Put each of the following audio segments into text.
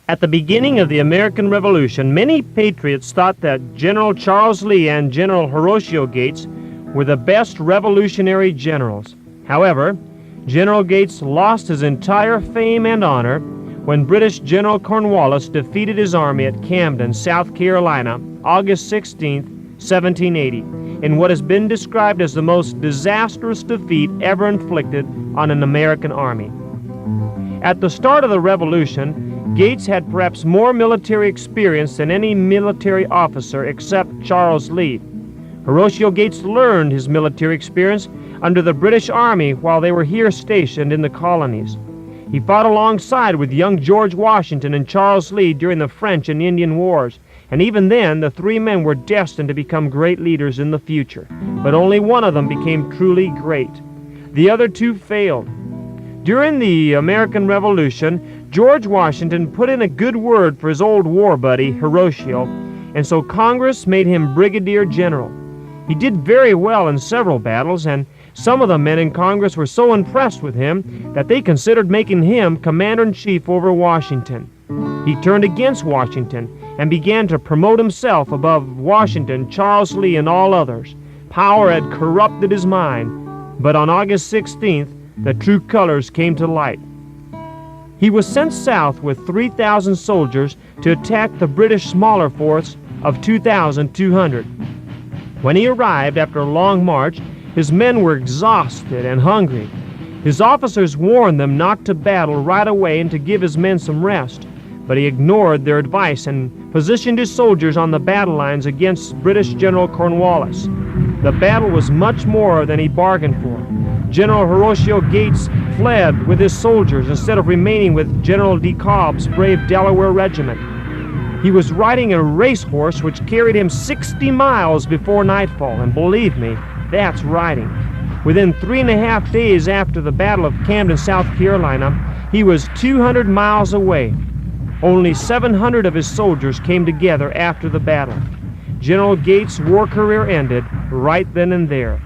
At the beginning of the American Revolution, many patriots thought that General Charles Lee and General Horatio Gates were the best revolutionary generals. However, General Gates lost his entire fame and honor when British General Cornwallis defeated his army at Camden, South Carolina, August 16, 1780, in what has been described as the most disastrous defeat ever inflicted on an American army. At the start of the Revolution, Gates had perhaps more military experience than any military officer except Charles Lee. Horatio Gates learned his military experience under the British Army while they were here stationed in the colonies. He fought alongside with young George Washington and Charles Lee during the French and Indian Wars, and even then the three men were destined to become great leaders in the future. But only one of them became truly great. The other two failed. During the American Revolution, George Washington put in a good word for his old war buddy, Horatio, and so Congress made him brigadier general. He did very well in several battles, and some of the men in Congress were so impressed with him that they considered making him commander-in-chief over Washington. He turned against Washington and began to promote himself above Washington, Charles Lee, and all others. Power had corrupted his mind, but on August 16th, the true colors came to light. He was sent south with 3,000 soldiers to attack the British smaller force of 2,200. When he arrived after a long march, his men were exhausted and hungry. His officers warned them not to battle right away and to give his men some rest, but he ignored their advice and positioned his soldiers on the battle lines against British General Cornwallis. The battle was much more than he bargained for. General Horatio Gates fled with his soldiers instead of remaining with General DeKalb's brave Delaware regiment. He was riding a racehorse which carried him 60 miles before nightfall, and believe me, that's riding. Within 3.5 days after the Battle of Camden, South Carolina, he was 200 miles away. Only 700 of his soldiers came together after the battle. General Gates' war career ended right then and there.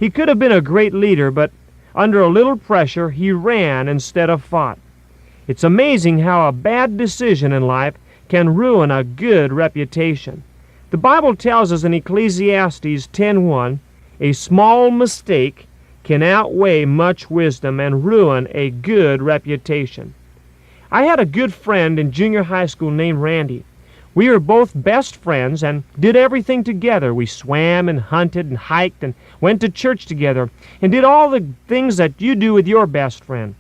He could have been a great leader, but under a little pressure, he ran instead of fought. It's amazing how a bad decision in life can ruin a good reputation. The Bible tells us in Ecclesiastes 10:1, a small mistake can outweigh much wisdom and ruin a good reputation. I had a good friend in junior high school named Randy. We were both best friends and did everything together. We swam and hunted and hiked and went to church together and did all the things that you do with your best friend.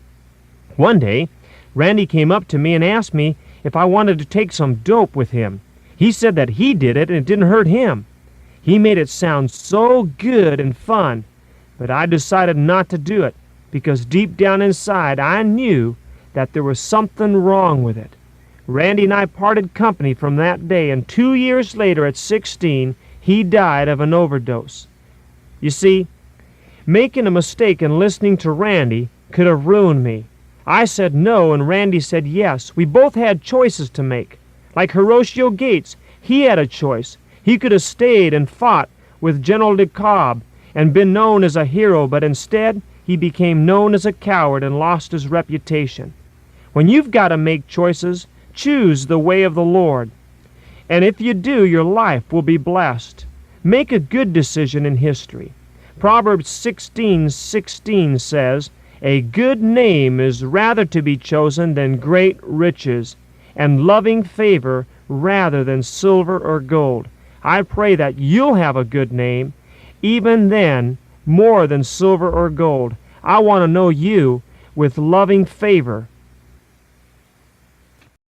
One day, Randy came up to me and asked me if I wanted to take some dope with him. He said that he did it and it didn't hurt him. He made it sound so good and fun, but I decided not to do it because deep down inside I knew that there was something wrong with it. Randy and I parted company from that day, and 2 years later, at 16, he died of an overdose. You see, making a mistake and listening to Randy could have ruined me. I said no, and Randy said yes. We both had choices to make. Like Horatio Gates, he had a choice. He could have stayed and fought with General DeKalb and been known as a hero, but instead, he became known as a coward and lost his reputation. When you've got to make choices, choose the way of the Lord. And if you do, your life will be blessed. Make a good decision in history. Proverbs 16:16 says, a good name is rather to be chosen than great riches, and loving favor rather than silver or gold. I pray that you'll have a good name, even then, more than silver or gold. I want to know you with loving favor